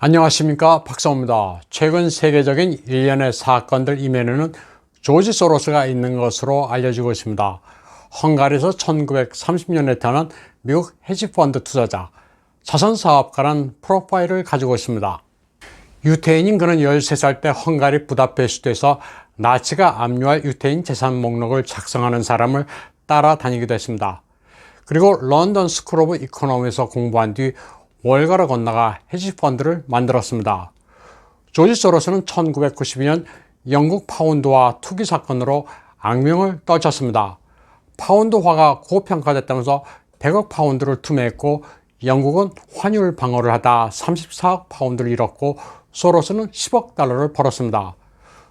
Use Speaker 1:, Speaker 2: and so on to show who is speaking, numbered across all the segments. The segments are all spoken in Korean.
Speaker 1: 안녕하십니까, 박사호입니다. 최근 세계적인 일련의 사건들 이면에는 조지 소로스가 있는 것으로 알려지고 있습니다. 헝가리에서 1930년에 태어난 미국 헤지펀드 투자자, 자선사업가라는 프로파일을 가지고 있습니다. 유태인인 그는 13살 때 헝가리 부다페스트에서 나치가 압류할 유태인 재산 목록을 작성하는 사람을 따라다니기도 했습니다. 그리고 런던 스쿨 오브 이코노미에서 공부한 뒤 월가로 건너가 헤지펀드를 만들었습니다. 조지 소로스는 1992년 영국 파운드화 투기 사건으로 악명을 떨쳤습니다. 파운드화가 고평가됐다면서 100억 파운드를 투매했고 영국은 환율 방어를 하다 34억 파운드를 잃었고 소로스는 10억 달러를 벌었습니다.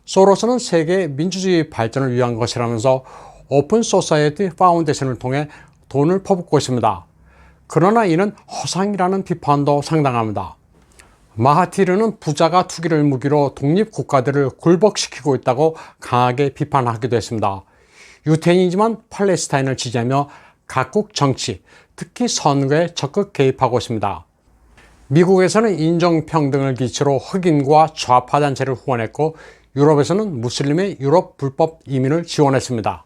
Speaker 1: 소로스는 세계의 민주주의 발전을 위한 것이라면서 오픈 소사이어티 파운데이션을 통해 돈을 퍼붓고 있습니다. 그러나 이는 허상이라는 비판도 상당합니다. 마하티르는 부자가 투기를 무기로 독립국가들을 굴복시키고 있다고 강하게 비판하기도 했습니다. 유태인이지만 팔레스타인을 지지하며 각국 정치, 특히 선거에 적극 개입하고 있습니다. 미국에서는 인종평등을 기치로 흑인과 좌파 단체를 후원했고 유럽에서는 무슬림의 유럽 불법 이민을 지원했습니다.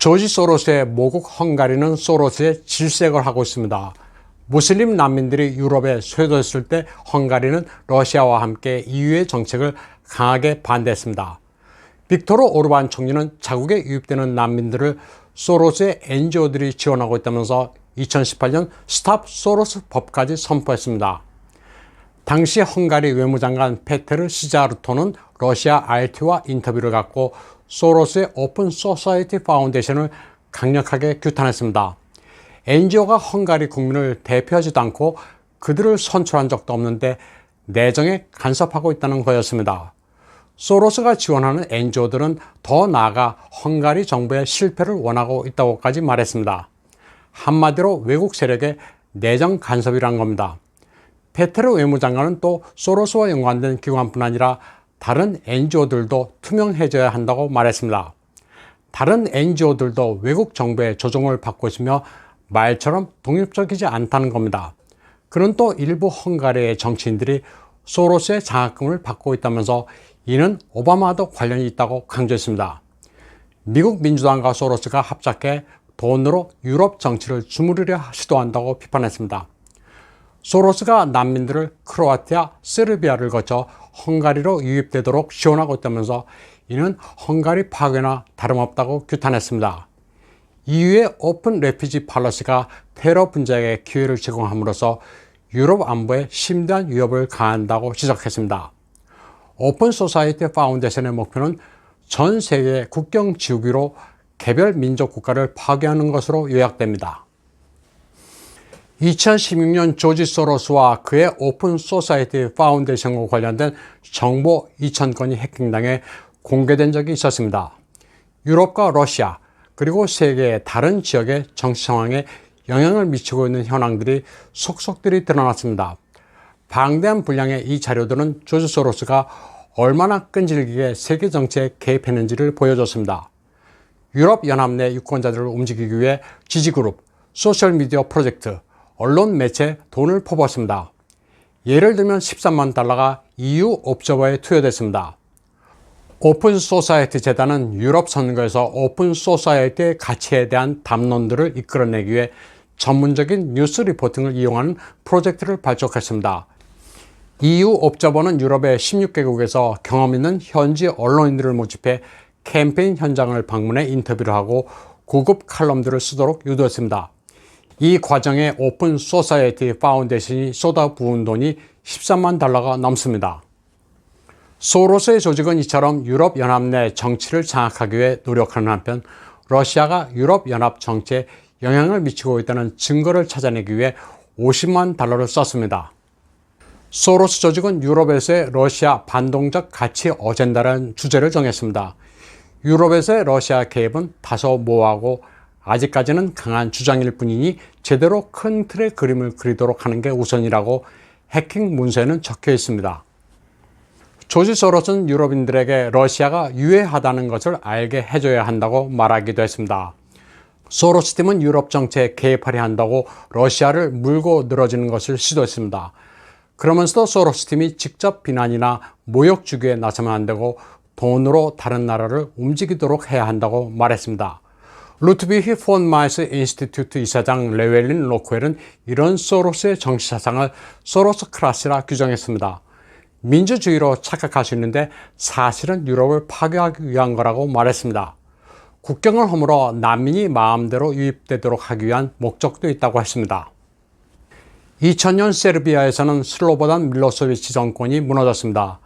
Speaker 1: 조지 소로스의 모국 헝가리는 소로스의 질색을 하고 있습니다. 무슬림 난민들이 유럽에 쇄도했을 때 헝가리는 러시아와 함께 EU의 정책을 강하게 반대했습니다. 빅토르 오르반 총리는 자국에 유입되는 난민들을 소로스의 NGO들이 지원하고 있다면서 2018년 스탑 소로스 법까지 선포했습니다. 당시 헝가리 외무장관 페테르 시자르토는 러시아 RT와 인터뷰를 갖고 소로스의 오픈 소사이어티 파운데이션을 강력하게 규탄했습니다. NGO가 헝가리 국민을 대표하지도 않고 그들을 선출한 적도 없는데 내정에 간섭하고 있다는 거였습니다. 소로스가 지원하는 NGO들은 더 나아가 헝가리 정부의 실패를 원하고 있다고까지 말했습니다. 한마디로 외국 세력의 내정 간섭이란 겁니다. 페테르 외무장관은 또 소로스와 연관된 기관뿐 아니라 다른 NGO들도 투명해져야 한다고 말했습니다. 다른 NGO들도 외국 정부의 조종을 받고 있으며 말처럼 독립적이지 않다는 겁니다. 그는 또 일부 헝가리의 정치인들이 소로스의 장학금을 받고 있다면서 이는 오바마와도 관련이 있다고 강조했습니다. 미국 민주당과 소로스가 합작해 돈으로 유럽 정치를 주무르려 시도한다고 비판했습니다. 소로스가 난민들을 크로아티아, 세르비아를 거쳐 헝가리로 유입되도록 지원하고 있다면서 이는 헝가리 파괴나 다름없다고 규탄했습니다. EU의 오픈 레피지 팔러시가 테러 분쟁에 기회를 제공함으로써 유럽 안보에 심대한 위협을 가한다고 지적했습니다. 오픈 소사이어티 파운데이션의 목표는 전 세계 국경 지우기로 개별 민족 국가를 파괴하는 것으로 요약됩니다. 2016년 조지 소로스와 그의 오픈 소사이어티 파운데이션과 관련된 정보 2,000건이 해킹당해 공개된 적이 있었습니다. 유럽과 러시아 그리고 세계의 다른 지역의 정치 상황에 영향을 미치고 있는 현황들이 속속들이 드러났습니다. 방대한 분량의 이 자료들은 조지 소로스가 얼마나 끈질기게 세계 정치에 개입했는지를 보여줬습니다. 유럽연합 내 유권자들을 움직이기 위해 지지그룹, 소셜미디어 프로젝트, 언론 매체에 돈을 퍼부었습니다. 예를 들면 13만 달러가 EU 옵저버에 투여됐습니다. 오픈 소사이어티 재단은 유럽 선거에서 오픈 소사이어티의 가치에 대한 담론들을 이끌어내기 위해 전문적인 뉴스 리포팅을 이용하는 프로젝트를 발족했습니다. EU 옵저버는 유럽의 16개국에서 경험 있는 현지 언론인들을 모집해 캠페인 현장을 방문해 인터뷰를 하고 고급 칼럼들을 쓰도록 유도했습니다. 이 과정에 오픈 소사이어티 파운데이션이 쏟아부은 돈이 13만 달러가 넘습니다. 소로스의 조직은 이처럼 유럽연합 내 정치를 장악하기 위해 노력하는 한편 러시아가 유럽연합 정치에 영향을 미치고 있다는 증거를 찾아내기 위해 50만 달러를 썼습니다. 소로스 조직은 유럽에서의 러시아 반동적 가치 어젠다라는 주제를 정했습니다. 유럽에서의 러시아 개입은 다소 모호하고 아직까지는 강한 주장일 뿐이니 제대로 큰 틀의 그림을 그리도록 하는 게 우선이라고 해킹 문서에는 적혀 있습니다. 조지 소로스는 유럽인들에게 러시아가 유해하다는 것을 알게 해줘야 한다고 말하기도 했습니다. 소로스 팀은 유럽 정치에 개입하려 한다고 러시아를 물고 늘어지는 것을 시도했습니다. 그러면서도 소로스 팀이 직접 비난이나 모욕 주기에 나서면 안 되고 돈으로 다른 나라를 움직이도록 해야 한다고 말했습니다. 루트비히 폰 마이스 인스티튜트 이사장 레웰린 로크웰은 이런 소로스의 정치 사상을 소로스 클래스라 규정했습니다. 민주주의로 착각할 수 있는데 사실은 유럽을 파괴하기 위한 거라고 말했습니다. 국경을 허물어 난민이 마음대로 유입되도록 하기 위한 목적도 있다고 했습니다. 2000년 세르비아에서는 슬로보단 밀로세비치 정권이 무너졌습니다.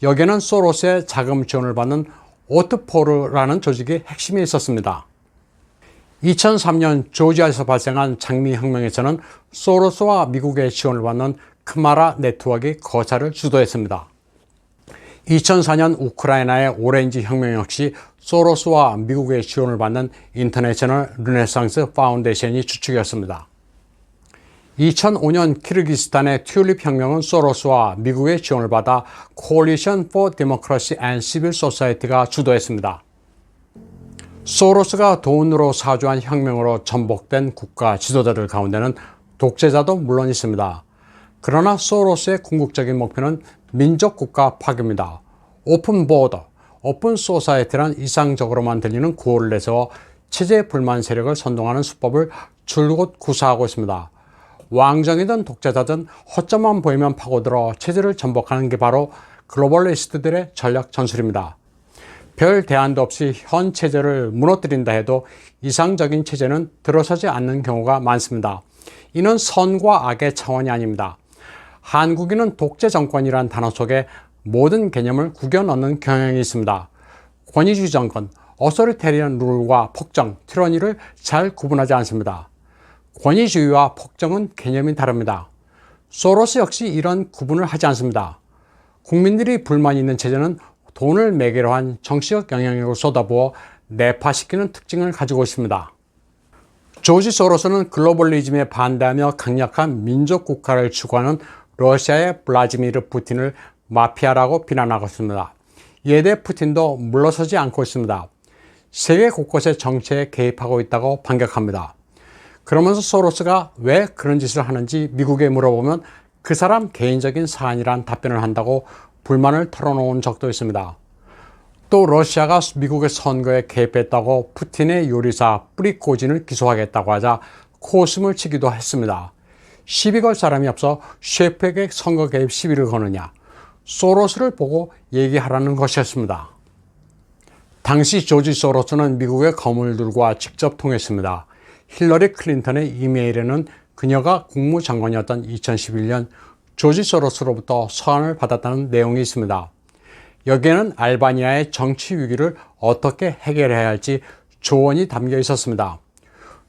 Speaker 1: 여기에는 소로스의 자금 지원을 받는 오트포르라는 조직이 핵심이 있었습니다. 2003년 조지아에서 발생한 장미혁명에서는 소로스와 미국의 지원을 받는 크마라 네트워크가 거사를 주도했습니다. 2004년 우크라이나의 오렌지 혁명 역시 소로스와 미국의 지원을 받는 인터내셔널 르네상스 파운데이션이 주축이었습니다. 2005년 키르기스탄의 튤립 혁명은 소로스와 미국의 지원을 받아 Coalition for Democracy and Civil Society가 주도했습니다. 소로스가 돈으로 사주한 혁명으로 전복된 국가 지도자들 가운데는 독재자도 물론 있습니다. 그러나 소로스의 궁극적인 목표는 민족국가 파괴입니다. 오픈 보더, 오픈 소사이티란 이상적으로만 들리는 구호를 내세워 체제 불만 세력을 선동하는 수법을 줄곧 구사하고 있습니다. 왕정이든 독재자든 허점만 보이면 파고들어 체제를 전복하는 게 바로 글로벌리스트들의 전략 전술입니다. 별 대안도 없이 현 체제를 무너뜨린다 해도 이상적인 체제는 들어서지 않는 경우가 많습니다. 이는 선과 악의 차원이 아닙니다. 한국인은 독재 정권이란 단어 속에 모든 개념을 구겨 넣는 경향이 있습니다. 권위주의 정권, 어소리테리언 룰과 폭정, 티러니를 잘 구분하지 않습니다. 권위주의와 폭정은 개념이 다릅니다. 소로스 역시 이런 구분을 하지 않습니다. 국민들이 불만이 있는 체제는 돈을 매개로 한 정치적 영향력을 쏟아부어 내파시키는 특징을 가지고 있습니다. 조지 소로스는 글로벌리즘에 반대하며 강력한 민족 국가를 추구하는 러시아의 블라디미르 푸틴을 마피아라고 비난하고 있습니다. 이에 대해 푸틴도 물러서지 않고 있습니다. 세계 곳곳의 정치에 개입하고 있다고 반격합니다. 그러면서 소로스가 왜 그런 짓을 하는지 미국에 물어보면 그 사람 개인적인 사안이란 답변을 한다고 불만을 털어놓은 적도 있습니다. 또 러시아가 미국의 선거에 개입했다고 푸틴의 요리사 프리고진을 기소하겠다고 하자 코웃음을 치기도 했습니다. 시비 걸 사람이 없어 셰프에게 선거 개입 시비를 거느냐, 소로스를 보고 얘기하라는 것이었습니다. 당시 조지 소로스는 미국의 거물들과 직접 통했습니다. 힐러리 클린턴의 이메일에는 그녀가 국무장관이었던 2011년 조지 소로스로부터 서한을 받았다는 내용이 있습니다. 여기에는 알바니아의 정치 위기를 어떻게 해결해야 할지 조언이 담겨 있었습니다.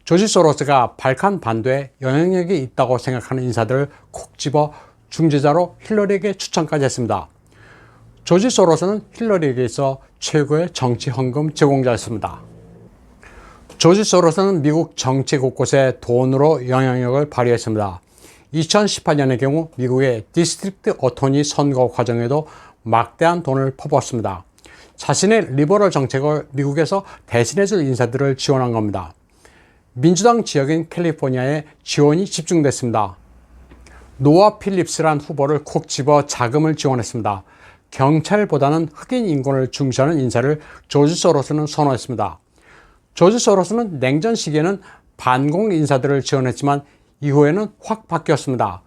Speaker 1: 조지 소로스가 발칸 반도에 영향력이 있다고 생각하는 인사들을 콕 집어 중재자로 힐러리에게 추천까지 했습니다. 조지 소로스는 힐러리에게 있어 최고의 정치 헌금 제공자였습니다. 조지 소로스는 미국 정치 곳곳에 돈으로 영향력을 발휘했습니다. 2018년의 경우 미국의 디스트릭트 어토니 선거 과정에도 막대한 돈을 퍼부었습니다. 자신의 리버럴 정책을 미국에서 대신해줄 인사들을 지원한 겁니다. 민주당 지역인 캘리포니아에 지원이 집중됐습니다. 노아 필립스란 후보를 콕 집어 자금을 지원했습니다. 경찰보다는 흑인 인권을 중시하는 인사를 조지 소로스는 선호했습니다. 조지 소로스는 냉전 시기에는 반공 인사들을 지원했지만 이후에는 확 바뀌었습니다.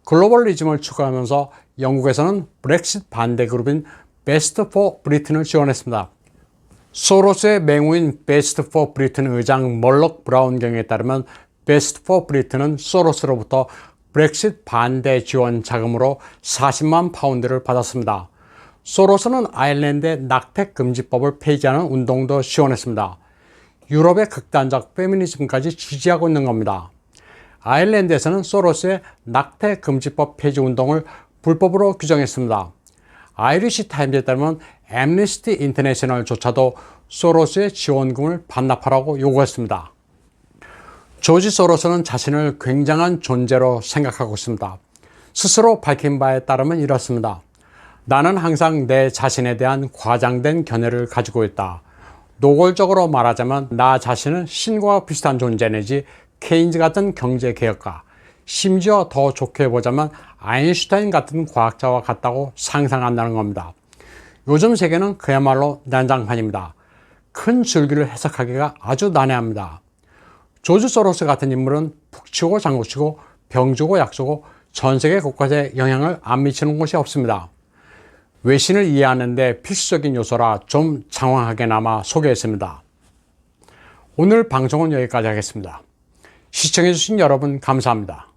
Speaker 1: 글로벌리즘을 추구하면서 영국에서는 브렉시트 반대 그룹인 베스트 포 브리튼을 지원했습니다. 소로스의 맹우인 베스트 포 브리튼 의장 멀럭 브라운 경에 따르면 베스트 포 브리튼은 소로스로부터 브렉시트 반대 지원 자금으로 40만 파운드를 받았습니다. 소로스는 아일랜드의 낙태 금지법을 폐지하는 운동도 지원했습니다. 유럽의 극단적 페미니즘까지 지지하고 있는 겁니다. 아일랜드에서는 소로스의 낙태 금지법 폐지 운동을 불법으로 규정했습니다. 아이리시 타임즈에 따르면 앰니스티 인터내셔널조차도 소로스의 지원금을 반납하라고 요구했습니다. 조지 소로스는 자신을 굉장한 존재로 생각하고 있습니다. 스스로 밝힌 바에 따르면 이렇습니다. 나는 항상 내 자신에 대한 과장된 견해를 가지고 있다. 노골적으로 말하자면 나 자신은 신과 비슷한 존재 내지 케인즈 같은 경제개혁가, 심지어 더 좋게 보자면 아인슈타인 같은 과학자와 같다고 상상한다는 겁니다. 요즘 세계는 그야말로 난장판입니다. 큰 줄기를 해석하기가 아주 난해합니다. 조지 소로스 같은 인물은 북치고 장구치고 병주고 약주고 전 세계 곳곳에 영향을 안 미치는 곳이 없습니다. 외신을 이해하는 데 필수적인 요소라 좀 장황하게나마 소개했습니다. 오늘 방송은 여기까지 하겠습니다. 시청해주신 여러분 감사합니다.